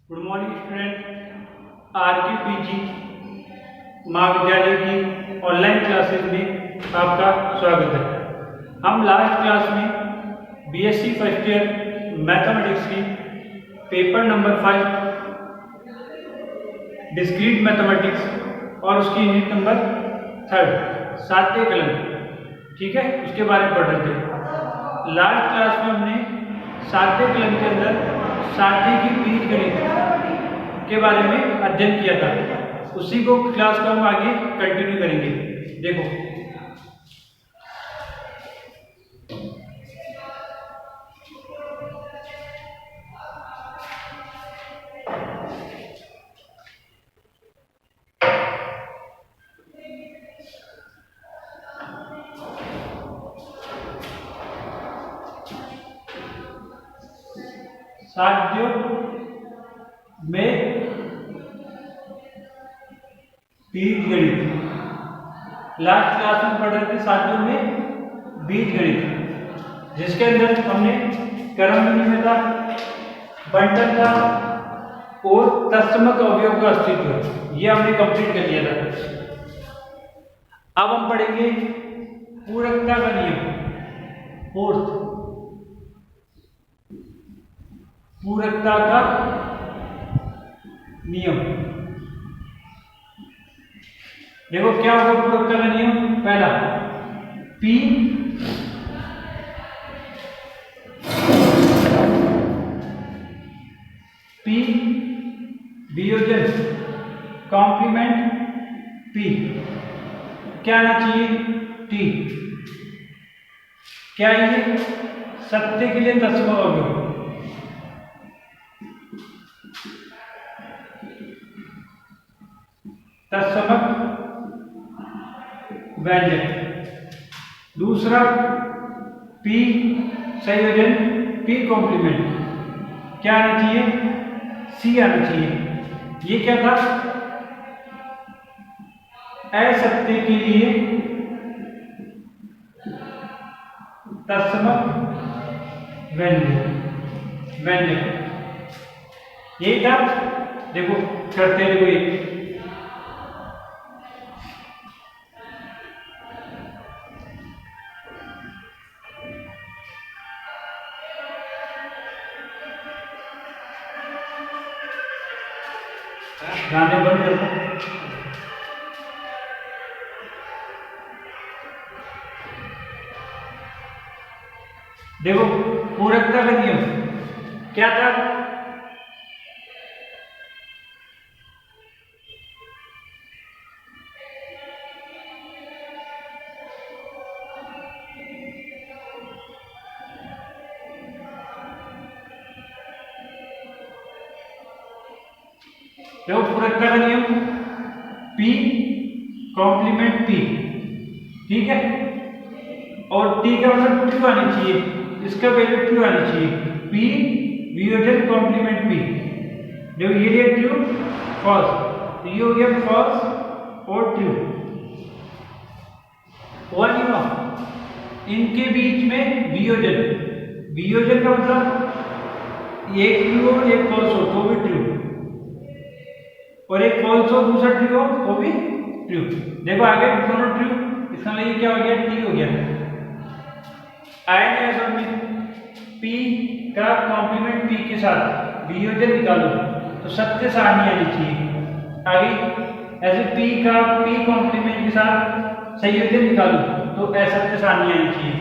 Good morning student. Are के PG महाविद्यालय की ऑनलाइन क्लासेस में आपका स्वागत है। हम लास्ट क्लास में बीएससी फर्स्ट ईयर मैथमेटिक्स की पेपर नंबर 5 डिस्क्रीट मैथमेटिक्स और उसकी यूनिट नंबर 3 सात्य कलन, ठीक है, उसके बारे में पढ़ रहे थे। लास्ट क्लास में हमने सात्य कलन के अंदर साध्य की बीजगणित के बारे में अध्ययन किया था। उसी को क्लास को हम आगे कंटिन्यू करेंगे। देखो, साध्यों में बीजगणित लास्ट क्लास में पढ़ रहे थे। साध्यों में बीजगणित, जिसके अंदर हमने क्रम विनिमयता, बंटन था और तत्समक अवयव का अस्तित्व, ये हमने कंप्लीट कर लिया था। अब हम पढ़ेंगे पूरकता का नियम, फोर्थ पूरकता का नियम। देखो क्या होगा पूरकता का नियम। पहला, P वियोजन कॉम्प्लीमेंट P, क्या आना चाहिए? T। क्या ये सत्य के लिए तत्समक अवयव, तत्समक व्यंजक। दूसरा, P संयोजन P कॉम्प्लीमेंट, क्या आना चाहिए? C आना चाहिए। ये क्या था? असत्य के लिए तत्समक व्यंजक, यही था। देखो करते हैं, देखो ये गाने बंद कर दो। देखो पूरकता का नियम क्या था? देखो पूरकता का नियम P कॉम्प्लीमेंट P, ठीक है, और T का मतलब ट्रू आनी चाहिए, इसका वैल्यू ट्रू आनी चाहिए। P वियोजन कॉम्प्लीमेंट P, देखो ये ट्रू फॉल्स, ये हो गया फॉल्स और ट्रू। हुआ नहीं हुआ? इनके बीच में वियोजन, वियोजन का मतलब एक ट्रू हो एक फॉल्स हो तो भी ट्रू, और एक फॉल्स हो दूसरा ट्रू हो वो भी ट्रू। देखो आगे दोनों ट्रू, इसका मतलब ये क्या हो गया? टी हो गया। आएंगे ऐसा में P का कॉम्प्लीमेंट P के साथ वियोजन निकालो तो सत्य सारणी आनी चाहिए। आगे ऐसे P का P कॉम्प्लीमेंट के साथ संयोजन निकालो तो असत्य सारणी आनी चाहिए,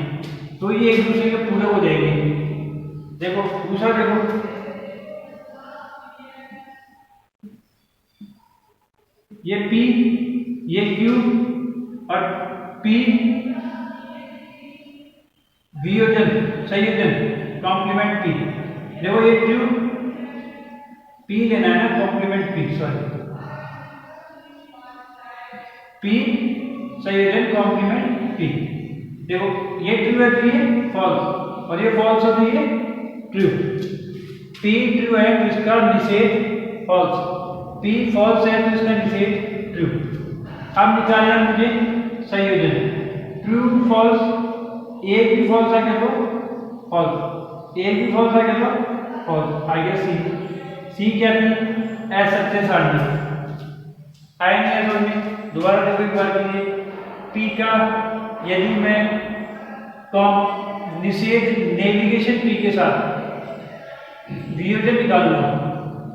तो ये एक दूसरे के पूरे हो जाएंगे। देखो दूसरा, देखो ये P, ये Q और P वियोजन संयोजन कॉम्प्लीमेंट P। देखो ये ट्रू P लेना है ना, कॉम्प्लीमेंट P, सॉरी P संयोजन कॉम्प्लीमेंट P। देखो ये ट्रू है तो ये फॉल्स, और ये फॉल्स है तो ये ट्रू। P ट्रू है तो इसका निषेध फॉल्स, P फॉल्स है तो इसका निषेध ट्रू। अब निकालना मुझे संयोजन, ट्रू फॉल्स, एक भी फॉल्स आ गया तो फॉल्स, एक भी फॉल्स आ गया तो फॉल्स, आ गया सी। सी क्या थी, असत्य सारणी। आएंगे में दोबारा देखो एक बार के लिए, पी का यदि मैं निषेध नेविगेशन पी के साथ वियोजन निकालूंगा,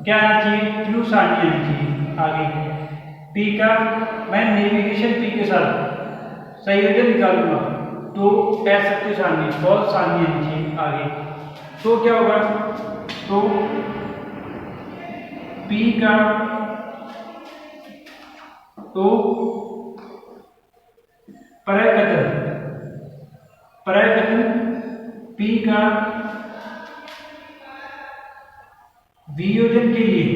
क्या आना चाहिए, ट्रू सारणी आनी चाहिए आगे। पी का मैं नेविगेशन पी के साथ संयोजन निकालूंगा तो असत्य सारणी, फॉल्स सारणी आनी चाहिए आगे। तो क्या होगा, तो पी का तो परायकथन पी का वियोजन के लिए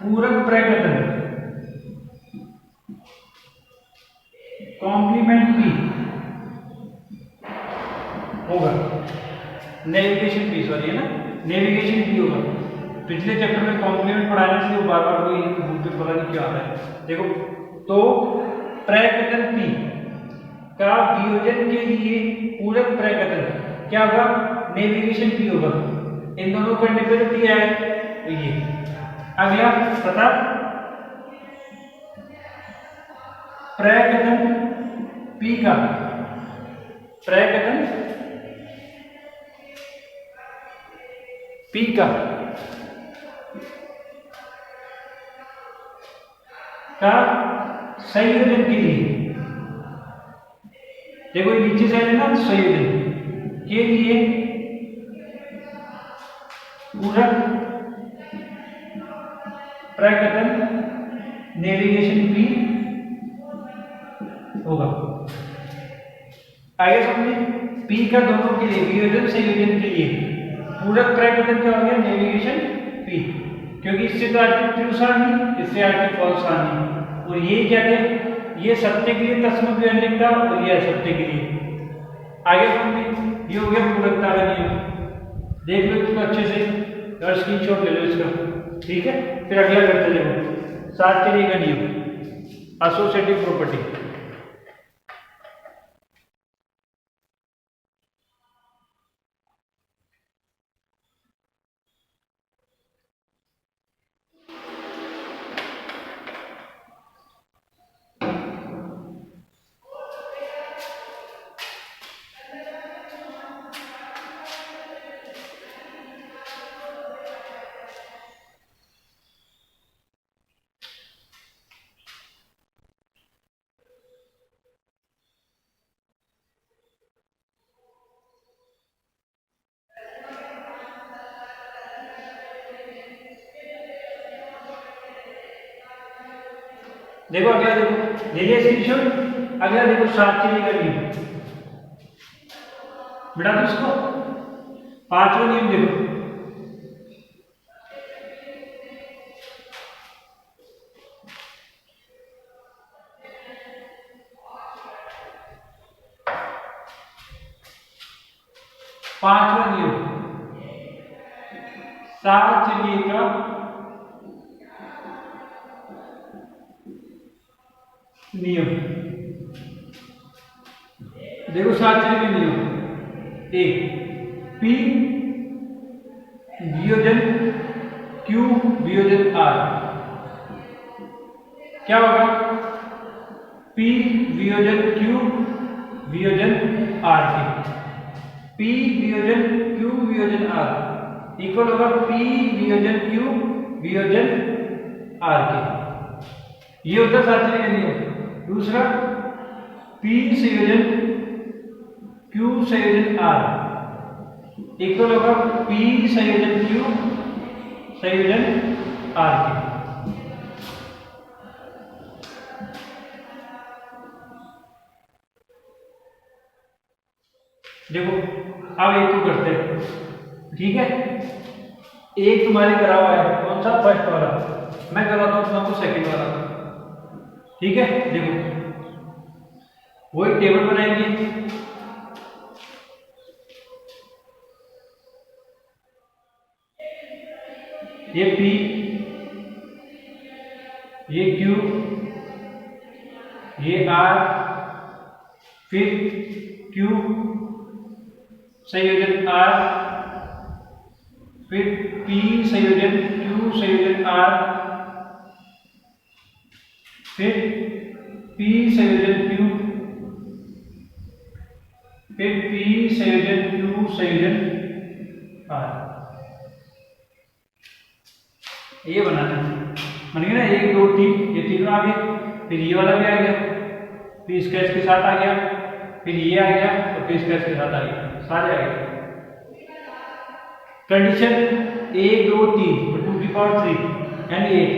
पूरक प्रकटन कॉम्प्लीमेंट पी होगा, नेविगेशन पी, सॉरी है ना, नेविगेशन पी होगा। पिछले चैप्टर में कॉम्प्लीमेंट पढ़ाने से वो बार बार कोई पता नहीं क्या आ रहा है। देखो तो प्रकटन पी का वियोजन के लिए पूरक प्रकटन क्या होगा, नेविगेशन पी होगा। इन दोनों को करने पे पी आए तो ये। अगला तथा प्रकटन पी का संयोजन के लिए, देखो नीचे से है ना, संयोजन के लिए पूरक प्रकटन नेविगेशन पी होगा। आगे समझिए, पी का दोनों के लिए वियोजन संयोजन के लिए पूरक प्रकटन क्या हो गया, नेविगेशन पी, क्योंकि इससे तो आती ट्रू सारणी, इससे आती फॉल्स सारणी। और ये क्या थे, ये सत्य के लिए तस्मत व्यंजक था और ये असत्य के लिए। आगे समझिए, ये हो गया पूरकता का नियम, देख लो इसको अच्छे से और स्क्रीनशॉट ले लो इसका, ठीक है। फिर अगला करते जाओ, 7 के लिए का नियम, एसोसिएटिव प्रॉपर्टी। देखो अगला, देखो ले लिया स्क्रीनशॉट। अगला देखो 7 के लिए का नियम, बिठा दो इसको। 5वां नियम देखो, पांचवा नियम, 7 के लिए का नियम। देखो 7 के नियम, एक पी वियोजन क्यू वियोजन आर, क्या होगा, पी वियोजन क्यू वियोजन आर के, पी वियोजन क्यू वियोजन आर इक्वल होगा पी वियोजन क्यू वियोजन आर के। ये होता है साथ का नियम। दूसरा, पी संयोजन क्यू संयोजन आर इक्वल होगा पी संयोजन क्यू संयोजन आर के। देखो अब एक को करते हैं, ठीक है। एक तुम्हारे करा हुआ है, कौन सा, फर्स्ट वाला। मैं कराता हूं तुमको सेकंड वाला, ठीक है। देखो वो एक टेबल बनाएंगे, ये P, ये Q, ये R फिर Q संयोजन R, फिर P संयोजन Q संयोजन R, फिर P संयोजन Q, फिर P संयोजन Q संयोजन R। ये बनाना है, बन गया ना, 1 2 3, ये तीनों आ गए, फिर ये वाला भी आ गया, फिर इसका इसके साथ आ गया, फिर ये आ गया और फिर इसका इसके साथ आ गया, सारे आ गए। कंडीशन 1 2 3 2 की पावर 3 यानी 8,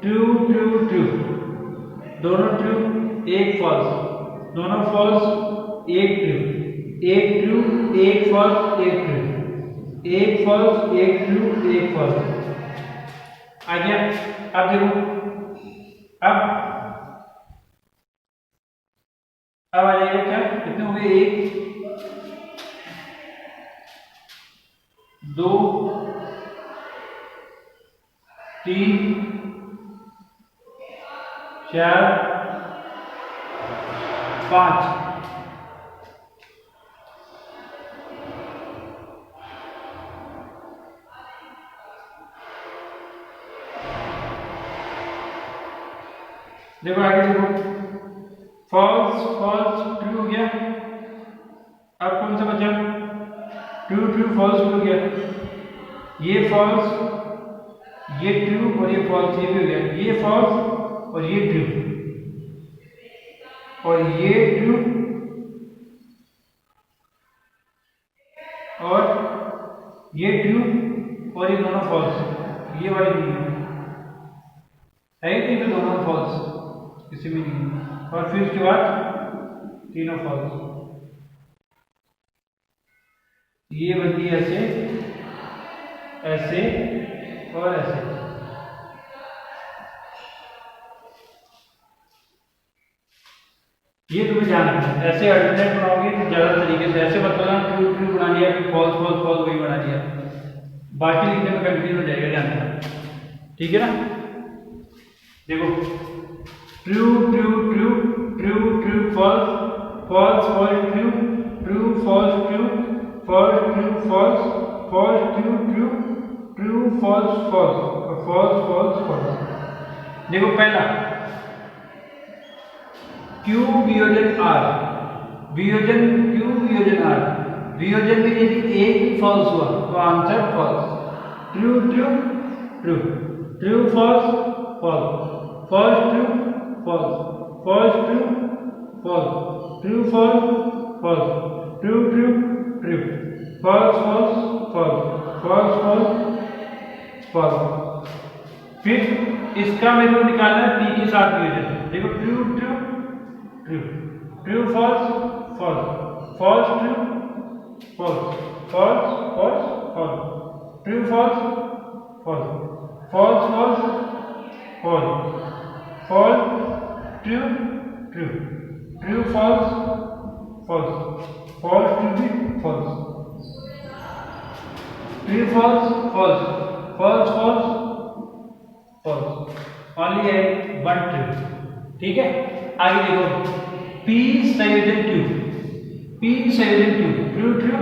ट्रू ट्रू ट्रू, दोनों ट्रू, एक फॉल्स, दोनों फॉल्स, एक ट्रू, एक ट्रू, एक फॉल्स, एक ट्रू, एक फॉल्स, एक ट्रू, एक फॉल्स आ गया। अब देखो, अब आ जाएगा क्या, कितने हो गए, 1 2 3 4 5। देखो आगे देखो, फॉल्स फॉल्स ट्रू हो गया, अब कौन सा बचा, ट्रू ट्रू फॉल्स हो गया, ये फॉल्स, ये ट्रू और ये फॉल्स, ये भी हो गया, ये फॉल्स और ये ट्रू और ये ट्रू और ये ट्रू और ये दोनों फॉल्स, ये वाली नहीं है कि तो दोनों फॉल्स, किसी में नहीं, और फिर उसके बाद तीनों फॉल्स, ये बनती है ऐसे, ऐसे और ऐसे। ये तुम्हें ध्यान रखना है, ऐसे अल्टरनेट बनाओगे तो ज्यादा तरीके से, ऐसे बताना ट्रू ट्रू बना लिया, फॉल्स फॉल्स फॉल्स वही बना लिया, बाकी लिखने में कंफ्यूजन हो जाएगा, ध्यान रखना, ठीक है ना। देखो, true true true, true true false, false false true, true false true, false true false, false true true, true false false और फॉल्स फॉल्स फॉल्स। देखो पहला Q वियोजन R, वियोजन Q वियोजन R, वियोजन में यदि एक भी फॉल्स हुआ तो answer false, true true true, true false false, false true false, false true false, true false false, true true true, false false false, false false false. फिर इसका मेरे को निकालना है P के साथ वियोजन, देखो true true true, true false false, false true false, false false false, true false false, false false false, false true true, true false false, false true भी false, true false false, false false false, only है 1 true, ठीक है। आगे देखो, P संयोजन Q, P संयोजन Q, true true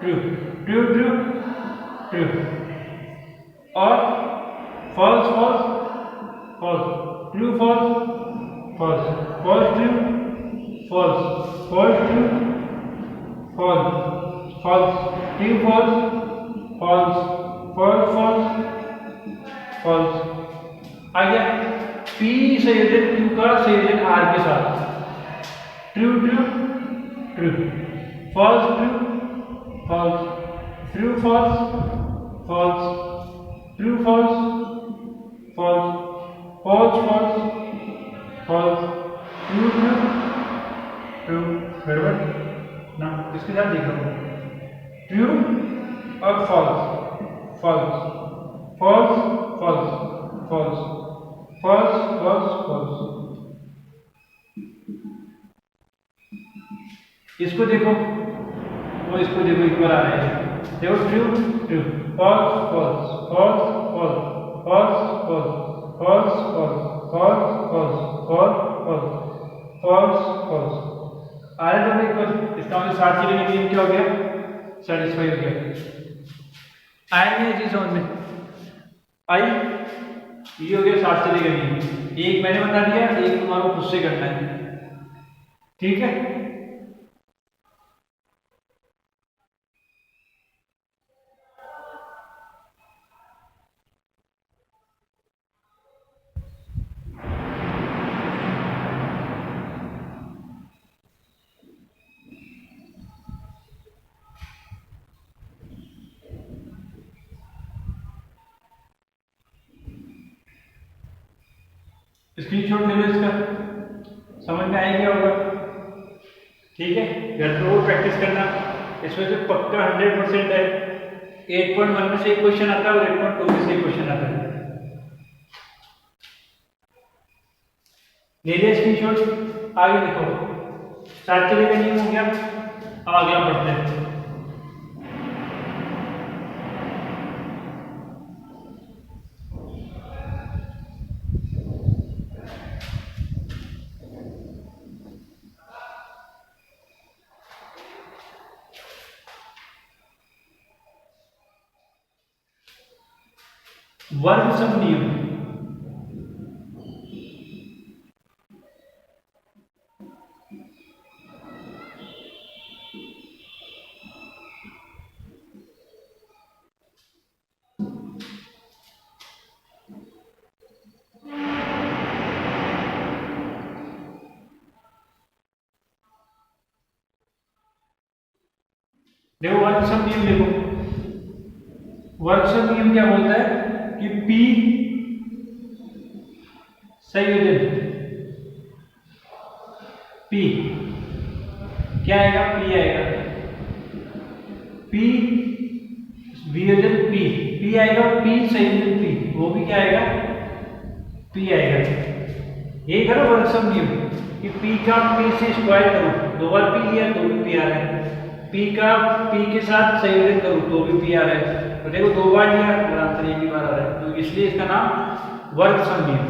true, true true true और false false false, true false false, false true false, false true false, false true false false, false false false. आ गया P संयोजन Q का संयोजन R के साथ, true true true, false true false, true false false, true false false, false false false, true true true, गड़बड़ ना, इसके साथ देख लो, ट्रू और false false, false false false, false false false. इसको देखो, वो इसको देखो, इक्वल आ रहा है, देखो true true, false false, false false, false false, false false, false false, false false, false false, आ रहा है तो इक्वल, इसका मतलब 7 चले का नियम क्या हो गया, सेटिस्फाई हो गया। आया नहीं चीज समझ में आई, ये हो गया 7 चले का नियम। एक मैंने बता दिया, एक तुम्हारा खुद से करना है, ठीक है। स्क्रीनशॉट ले लो इसका, समझ में आया क्या होगा, ठीक है। घर पर और प्रैक्टिस करना, इसमें से पक्का 100% है। 8.1 में से एक क्वेश्चन आता है और 8.2 में से एक क्वेश्चन आता है। ले लिया स्क्रीनशॉट, आगे देखो 7 चले का नियम हो गया। अब अगला पढ़ते हैं। वर्ग सम नियम, देखो वर्ग सम नियम देखो, वर्ग सम नियम क्या बोलता है कि P संयोजन P क्या आएगा, P आएगा, P वियोजन P आएगा, P संयोजन P वो भी क्या आएगा, P आएगा। यही करो वर्ग सम नियम कि P का P से स्क्वायर करो, 2 बार P लिया तो भी P आ रहा है, P का P के साथ संयोजन करो तो भी P आ रहा है। तो देखो 2 बार लिया और आंसर एक ही बार आ रहा है, तो इसलिए इसका नाम वर्ग सम नियम,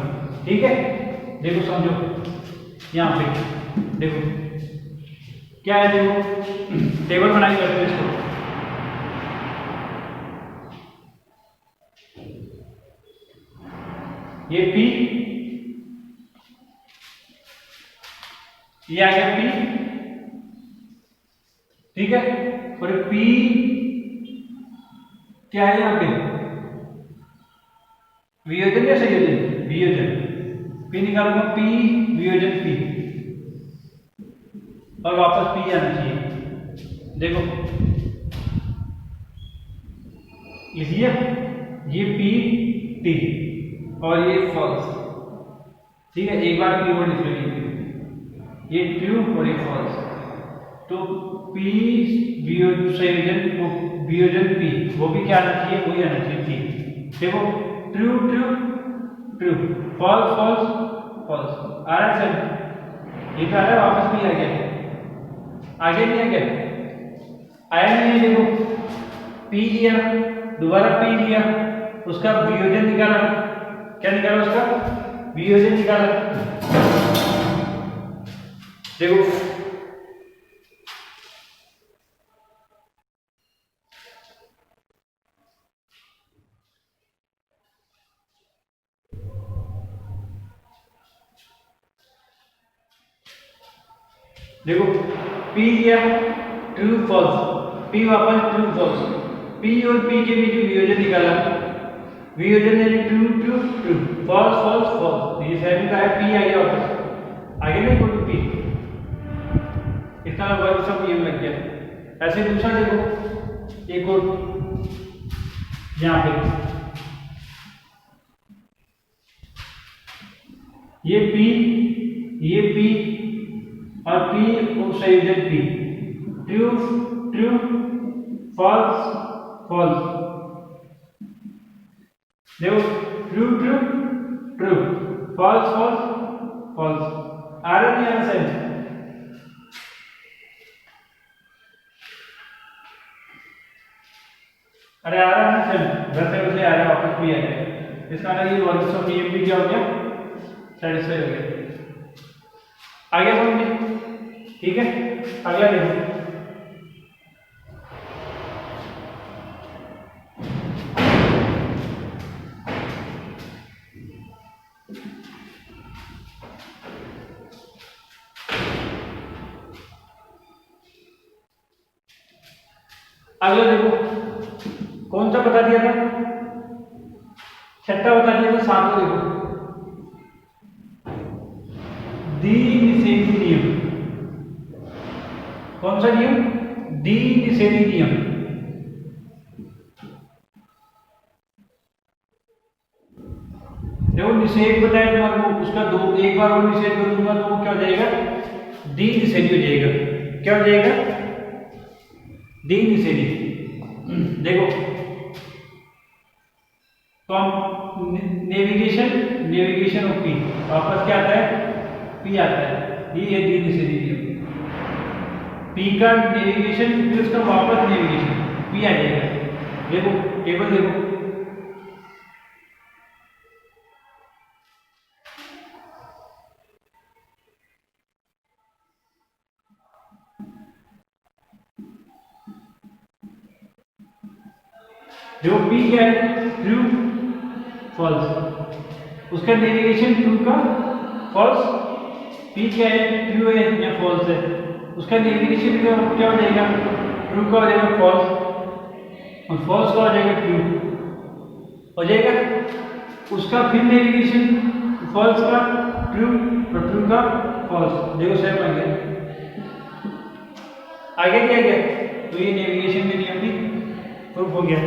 ठीक है। देखो समझो यहाँ पे देखो क्या है, देखो टेबल बनाई करते हैं इसको, ये P, ये आ गया P, ठीक है। और P क्या है यहाँ पे, वियोजन या संयोजन, वियोजन, P निकालूंगा P वियोजन P और वापस P आना चाहिए। देखो लिखिए, ये P T और ये फॉल्स, ठीक है। एक बार P और लिख लीजिए, ये ट्रू और ये फॉल्स, तो P वियोजन P वो भी क्या आना चाहिए, वही आना चाहिए P। देखो true true true, false false false, आ रहा है सर, ये तो आ रहा है, वापस भी आ गया, आगे नहीं आ गया, आया नहीं है। देखो P लिया, दोबारा P लिया, उसका वियोजन निकाला, क्या निकाला, उसका वियोजन निकाला। देखो देखो P लिया, ट्रू फॉल्स, P वापस ट्रू फॉल्स, P और P के बीच वियोजन निकाला, वियोजन यानी true true true, false false false, ये सेम का है, P आ गया वापस, आगे नहीं बोलो P, इसका वर्ग सम नियम लग गया। ऐसे दूसरा देखो, एक और यहाँ पे ये P और P और संयोजन P, true true false false, देखो true true true, false false false, आ रहा नहीं आंसर, अरे आ रहा है सर, घर से उसे आ रहा है, वापस भी आ गया, इसका मतलब ये वर्ग सम नियम भी क्या हो गया, सेटिस्फाई हो गया। आगे समझिए ठीक है, अगला देखो। अगला देखो, कौन सा बता दिया था, छठा बता दिया था, सातवां देखो, द्विनिषेधी नियम। कौन सा नियम? द्विनिषेधी नियम। देखो निषेध बताया तुम्हारे को, उसका दो एक बार और निषेध कर दूंगा तो वो क्या हो जाएगा, द्विनिषेधी हो जाएगा। क्या हो जाएगा? द्विनिषेधी। देखो तो हम नेविगेशन ऑफ पी, वापस क्या आता है, पी आता है, ये द्विनिषेधी नियम। पी का नेविगेशन फिर उसका वापस नेविगेशन, पी आ जाएगा। देखो टेबल देखो, जो पी क्या है, ट्रू फॉल्स, उसका नेविगेशन ट्रू का फॉल्स, पी क्या है, ट्रू है या फॉल्स है, उसका नेविगेशन क्या हो जाएगा, ट्रू का हो जाएगा फॉल्स, और फॉल्स का हो जाएगा ट्रू हो जाएगा। उसका फिर नेविगेशन फॉल्स का ट्रू और ट्रू का फॉल्स। देखो सेम आ गया। आगे क्या गया, तो ये नेविगेशन के नियम भी प्रूफ हो गया।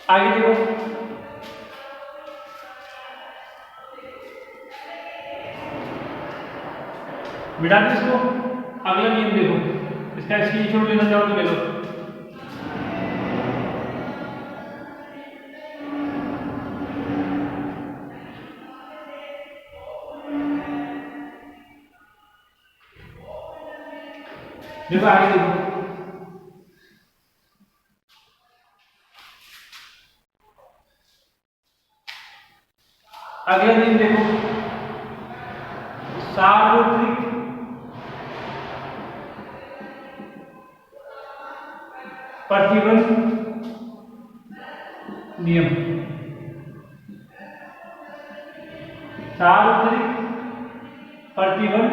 आगे देखो, मिटा दो इसको। अगला नियम देखो, इसका स्क्रीनशॉट लेना चाहो तो ले लो। देखो आगे देखो, अगला नियम देखो, सार्वत्रिक प्रतिबंध नियम। सार्वत्रिक प्रतिबंध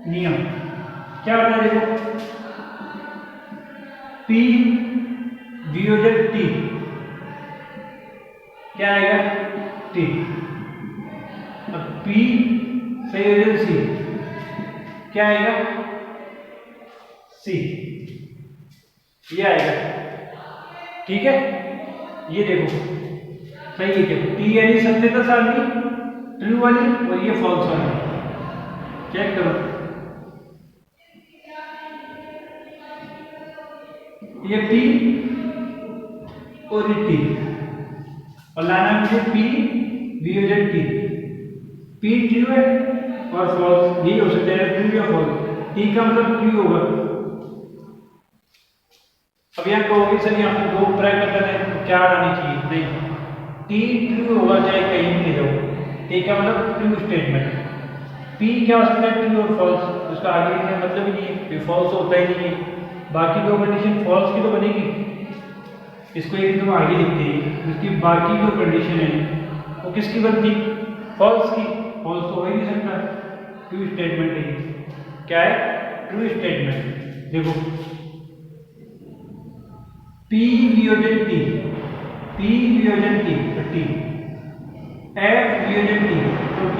नियम क्या होता है, देखो P वियोजक T क्या आएगा, T, और P संयोजन C क्या आएगा, C, ये आएगा। ठीक है, ये देखो सही है, देखो T यानी सत्यता सारणी ट्रू वाली और ये फॉल्स वाली, चेक करो। ये P और ये T, और लाना मुझे P वियोजन T, P ट्रू है और फॉल्स, यही हो सकता है ट्रू या फॉल्स। T का मतलब ट्रू होगा। अब यहाँ कहोगे सर यहाँ पे दो ब्रैकेट है तो क्या आनी चाहिए, नहीं, T ट्रू होगा चाहे कहीं भी ले जाओ। T का मतलब ट्रू स्टेटमेंट, P क्या हो सकता है, ट्रू और फॉल्स, उसका आगे का मतलब ही नहीं है, फॉल्स होता ही नहीं है। बाकी दो कंडीशन फॉल्स की तो बनेगी, इसको एक तो आगे लिखते हैं, इसकी बाकी जो कंडीशन है वो किसकी बनती, फॉल्स की। फॉल्स तो हो ही नहीं सकता, ट्रू स्टेटमेंट है। क्या है, ट्रू स्टेटमेंट। देखो P वियोजन T, P वियोजन T तो T, F वियोजन T तो T,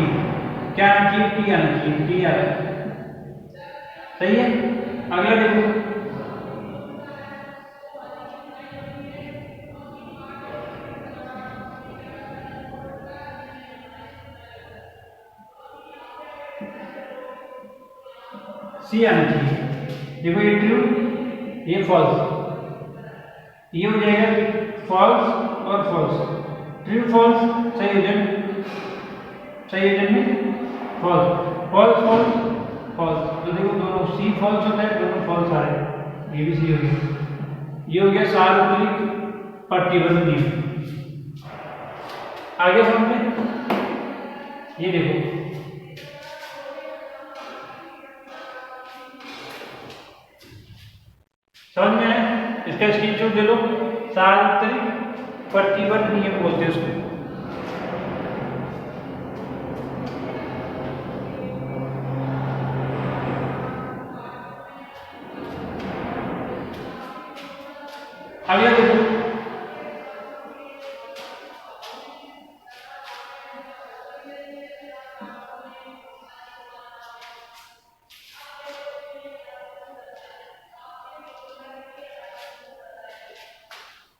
क्या आना चाहिए, T आना चाहिए, T आ रहा है, सही है। अगला देखो, C आना चाहिए। देखो ये ट्रू, ये फॉल्स, ये हो जाएगा फॉल्स और फॉल्स, ट्रू फॉल्स संयोजन, संयोजन में फॉल्स, फॉल्स फॉल्स फॉल्स, तो देखो दोनों C फॉल्स होता है, दोनों फॉल्स आ रहे हैं, ये भी C हो गया। ये हो गया सार्वत्रिक प्रतिबंध नियम। आगे समझते हैं, ये देखो, समझ में आया? इसका स्क्रीनशॉट ले लो। सार्वत्रिक प्रतिबल नियम बोलते हैं उसको। अगला देखो,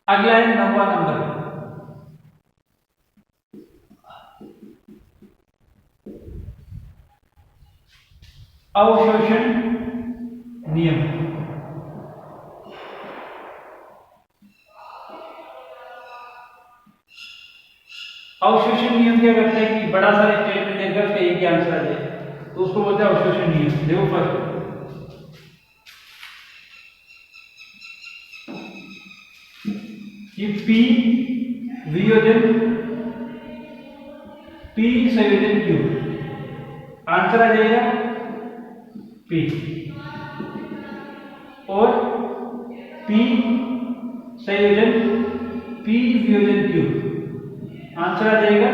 अगला है 9वां नंबर, अवशोषण नियम। अवशोषण नियम क्या करता है कि बड़ा सारा स्टेटमेंट देकर उसका एक ही आंसर आ जाए, तो उसको बोलते हैं अवशोषण नियम। देखो फर्स्ट, कि P वियोजन P संयोजन Q, आंसर आ जाएगा P, और P संयोजन P वियोजन Q, आंसर आ जाएगा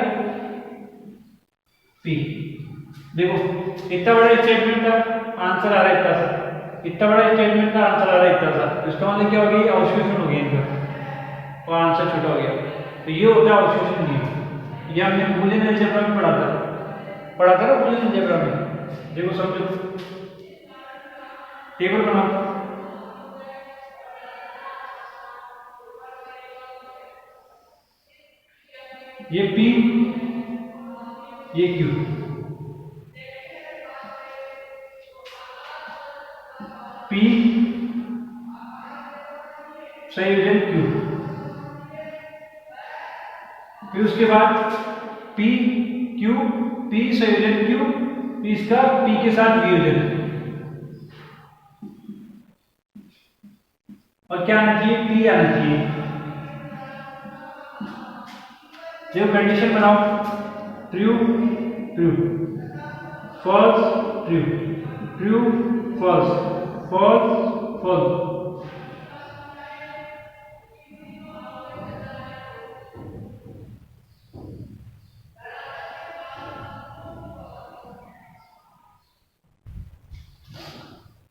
P। देखो इतना बड़ा स्टेटमेंट का आंसर आ रहा है इतना सा, इतना बड़ा स्टेटमेंट का आंसर आ रहा है इतना सा, इसका मतलब क्या हो गया? अवशोषण हो गया इनका, और आंसर छोटा हो गया। तो ये होता है अवशोषण नियम। ये हमने बूलियन अलजेब्रा में पढ़ा था ना, बूलियन अलजेब्रा में। देखो समझो, टेबल बनाओ, ये P, ये Q, P संयोजन Q, फिर उसके बाद P Q, P संयोजन Q, फिर इसका P के साथ वियोजन, और क्या आना चाहिए? P आना चाहिए। जो कंडीशन बनाओ, true true, false true, true false, false false.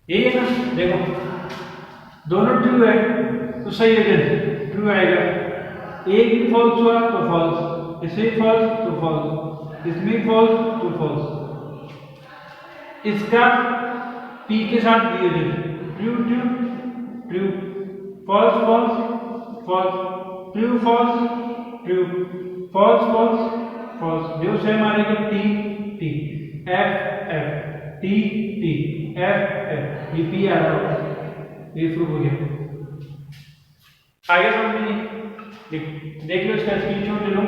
यही है ना? देखो दोनों ट्रू है तो सही है, ट्रू आएगा। एक भी फॉल्स हुआ तो फॉल्स, इसमें फॉल्स तो फॉल्स, इसमें फॉल्स तो फॉल्स। इसका P के साथ वियोजन, true true true, false false false, true false true, false false false. जो सेम आएगा T T, F F, T T, F F, ये P आ रहा है, ये प्रूव हो गया। आगे समझ नहीं, देख लो, इसका स्क्रीनशॉट ले लो,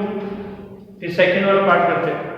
फिर सेकंड वाला पार्ट करते हैं।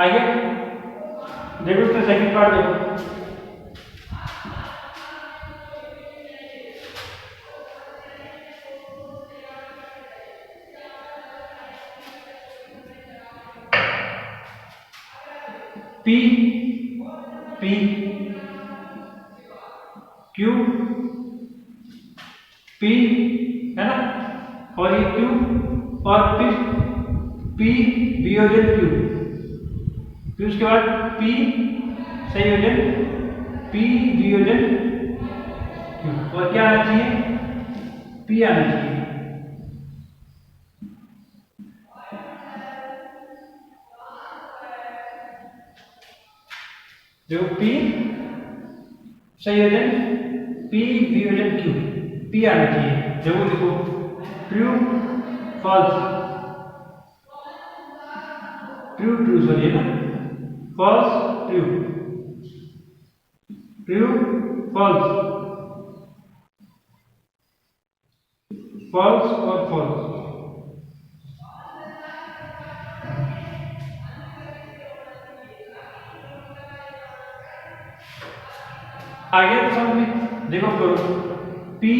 आगे देखो, इसका सेकंड पार्ट देखो, P P Q P है ना, और ये Q, और फिर P वियोजन Q, फिर उसके बाद P संयोजन P वियोजन Q, और क्या आना चाहिए? P आना चाहिए। जो P संयोजन P वियोजन Q, P आना चाहिए। जब देखो true false, true true sorry है ना, false true, true false, false और फॉल्स। आगे तो समझ में देखो करो, पी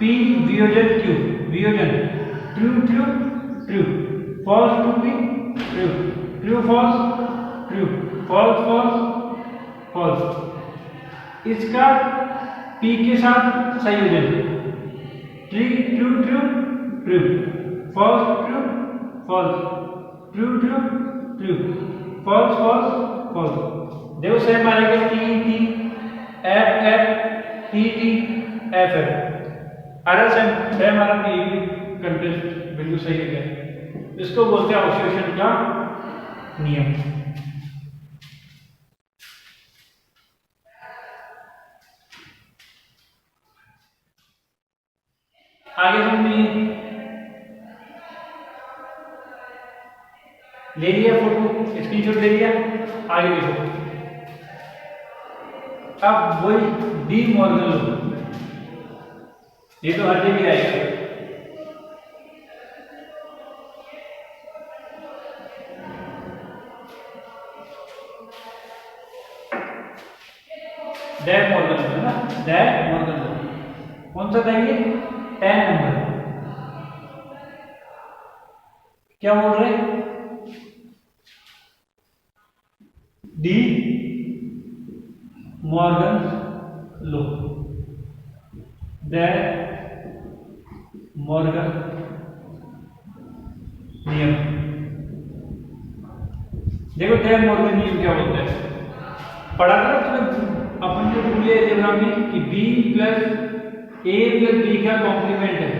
पी वियोजन क्यू, वियोजन true true true, false true P true, true false true, false false false. इसका पी के साथ संयोजन true true true true, false true false, true true true, false false false. देखो सेम मारेंगे T T F F T T F F, अरे same हमारा contest बिल्कुल सही है क्या, इसको बोलते हैं ऑसिलेशन का नियम। आगे हमने ले लिया फोटो, स्क्रीनशॉट ले लिया, आगे देखो अब वही डी मॉर्गन लॉ, ये तो हर जगह आएगा। डे मॉर्गन है ना, डे मॉर्गन लॉ कौन सा था ये, 10 नंबर। क्या बोल रहे हैं, De Morgan law, day Morgan नियम। देखो डे मॉर्गन नियम क्या होता है, पढ़ा था उसमें अपन जो रूल है एलजेब्रा में कि b plus a plus b का कॉम्प्लीमेंट है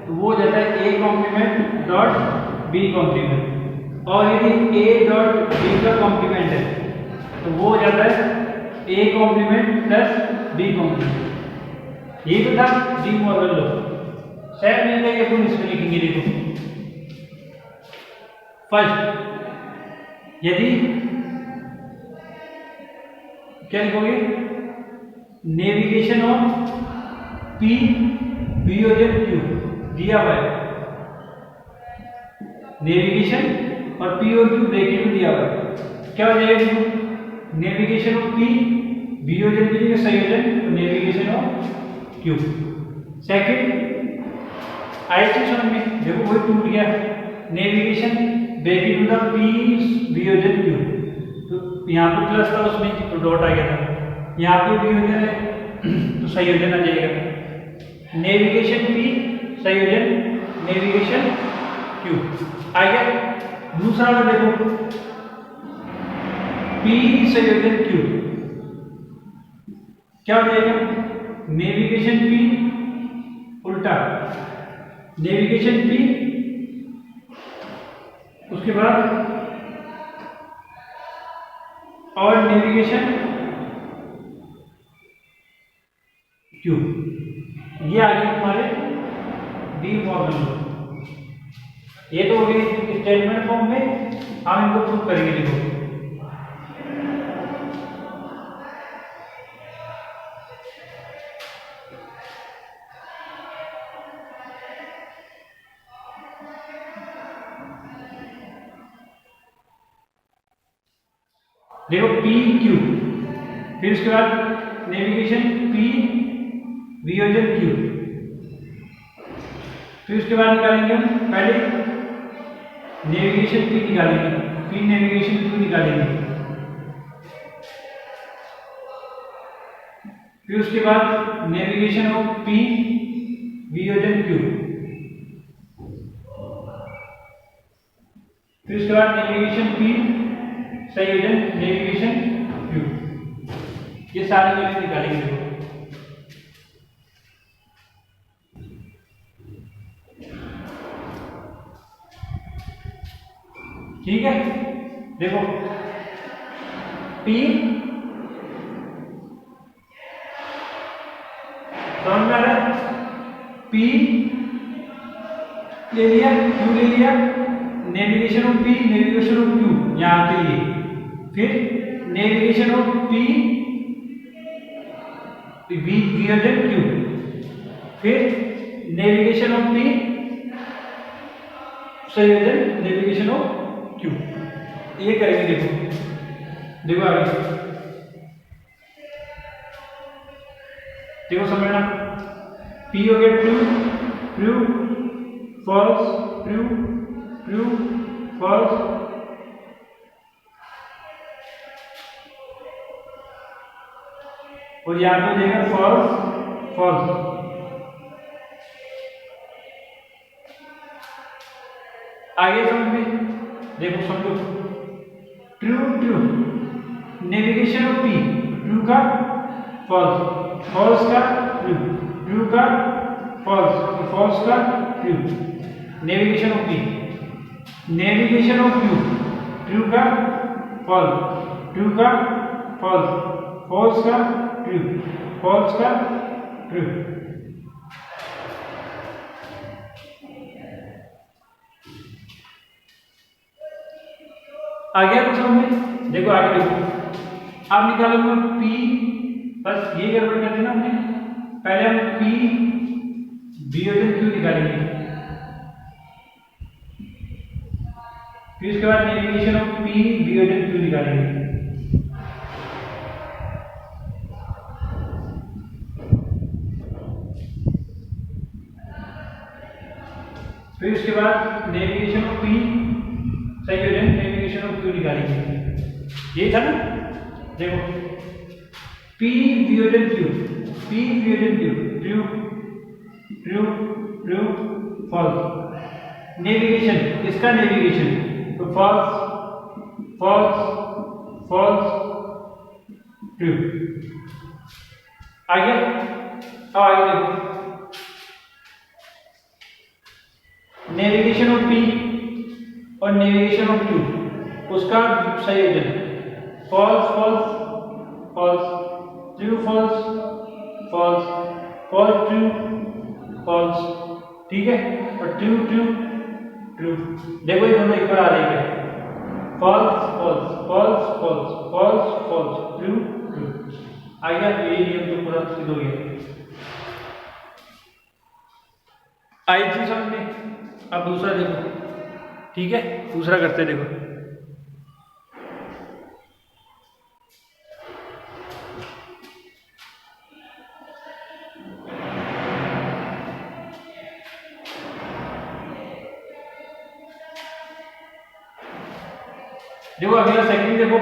तो वो हो जाता है a complement dot b complement, और यदि a डॉट b का कॉम्प्लीमेंट है तो वो हो जाता है a complement plus b complement. ये तो था डी मॉर्गन लॉ। सेम नहीं है, अपन इसमें लिखेंगे। देखो फर्स्ट यदि क्या लिखोगे, नेविगेशन ऑफ पी वियोजन क्यू दिया हुआ है, नेविगेशन और पी और क्यू ब्रैकेट में दिया हुआ है, क्या हो जाएगा, नेविगेशन ऑफ पी वियोजन के लिए संयोजन, नेविगेशन ऑफ क्यू। सेकंड आई चीज समझ में, देखो वही टूट गया, नेविगेशन ब्रैकेट में था पी वियोजन क्यू, तो यहाँ पे प्लस था उसमें तो डॉट आ गया था, यहाँ पे वियोजन है तो संयोजन आ जाएगा, नेविगेशन पी संयोजन नेविगेशन क्यू आ गया। दूसरा वाला देखो, पी संयोजन क्यू क्या हो जाएगा, नेविगेशन पी उल्टा, नेविगेशन पी उसके बाद और नेविगेशन क्यू, ये आ गए तुम्हारे डी मॉर्गन लॉ। ये तो हो गई स्टेटमेंट फॉर्म में, हम इनको प्रूव करेंगे। देखो देखो पी क्यू, फिर उसके बाद नेविगेशन पी वियोजन क्यू, फिर उसके बाद निकालेंगे हम पहले नेविगेशन पी निकालेंगे, पी नेविगेशन क्यू निकालेंगे, फिर उसके बाद नेविगेशन ऑफ पी वियोजन क्यू, फिर उसके बाद नेविगेशन पी संयोजन नेविगेशन क्यू, ये सारे वैल्यू निकालेंगे। ठीक है, देखो P समझ में आ रहा है, P ले लिया, Q ले लिया, navigation of P, navigation of Q यहाँ के लिए, फिर नेविगेशन ऑफ पी वियर्डन क्यू, फिर नेविगेशन ऑफ पी संयोजन नेविगेशन ऑफ क्यू। ये करेंगे। देखो आगे देखो समझना। पी हो गया true, true false, true true false, और यहाँ पे देगा फॉल्स फॉल्स। आगे समझ में देखो, समझो। True true navigation of P, true का फॉल्स, फॉल्स का ट्रू, ट्रू का फॉल्स, फॉल्स का true. Navigation of P, navigation of Q, true का फॉल्स, ट्रू का फॉल्स, फॉल्स का ट्रू, फॉल्स का ट्रू। आगे कुछ समझ। देखो आगे देखो, आप निकालोगे पी, बस ये गड़बड़ कर देना हमने। पहले हम पी वियोजन क्यू निकालेंगे, फिर उसके बाद नेविगेशन ऑफ पी वियोजन क्यू निकालेंगे। फिर उसके बाद नेविगेशन ऑफ पी संयोजन नेविगेशन ऑफ क्यू निकालेंगे। ये था ना। देखो पी वियोजन क्यू, पी वियोजन Q, true true true false. Navigation, इसका नेविगेशन तो फॉल्स फॉल्स फॉल्स ट्रू। आगे अब आगे देखो, नेविगेशन ऑफ पी और नेविगेशन ऑफ क्यू, उसका संयोजन false false false, true false false, false true false, ठीक है। और ट्रू ट्रू ट्रू। देखो ये दोनों इक्वल आ रही है, false false false false false false, true true. आ गया, ये नियम तो पूरा सिद्ध हो गया। आई थी समझ में। अब दूसरा देखो, ठीक है, दूसरा करते देखो। देखो अगला सेकंड देखो,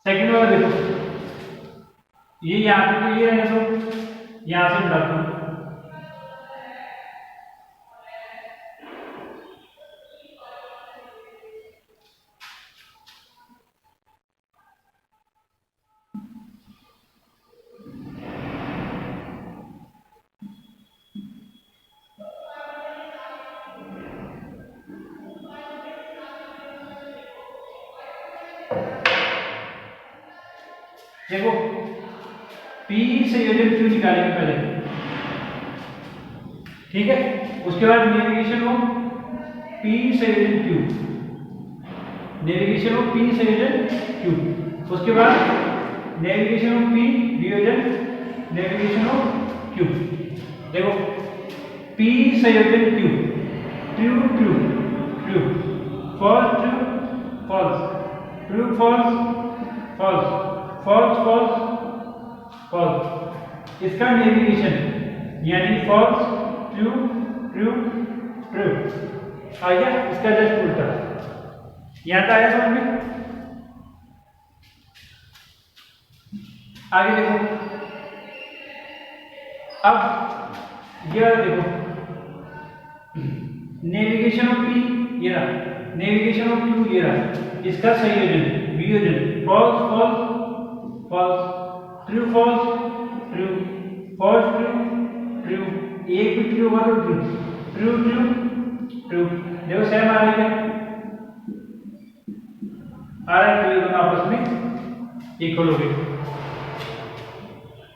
सेकंड वाला देखो, ये यहाँ पे तो ये है, तो यहाँ से डालता हूँ। देखो P संयोजन Q निकालेंगे पहले, ठीक है। उसके बाद नेविगेशन ऑफ P संयोजन Q, नेविगेशन ऑफ P संयोजन Q। उसके बाद नेविगेशन ऑफ P वियोजन नेविगेशन ऑफ Q। देखो P संयोजन Q, true true true, false true false, true false false, false false false. इसका नेविगेशन यानी फॉल्स ट्रू ट्रू ट्रू आ गया, इसका जस्ट उल्टा। यहां तक आया समझ में। आगे देखो, अब ये देखो, नेविगेशन ऑफ पी ये रहा, नेविगेशन ऑफ क्यू ये रहा, इसका संयोजन वियोजन false false false, true false true, false true true, एक भी ट्रू होगा तो ट्रू, ट्रू ट्रू ट्रू। देखो सेम आ रही है, आ रहा है, तो ये दोनों आपस में इक्वल हो गई।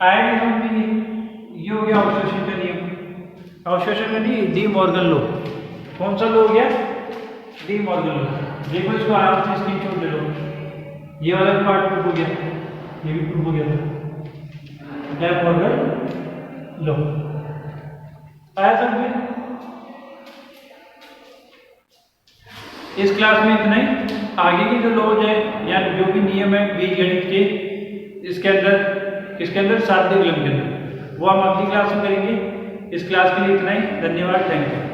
आयनिज्म भी ये हो गया अवशोषण का नियम। अवशोषण का नहीं, डी मॉर्गन लो। कौन सा लो हो गया? डी मॉर्गन लो। देखो इसको आराम से स्क्रीनशॉट ले लो। ये वाला पार्ट प्रूफ हो गया, ये भी प्रूफ हो गया। डी मॉर्गन लो आया समझ? इस क्लास में इतना ही। आगे की जो लॉज है या जो भी नियम है बीजगणित के, इसके अंदर साध्य विलंब के अंदर, वो हम अगली क्लास में करेंगे। इस क्लास के लिए इतना ही। धन्यवाद, थैंक यू।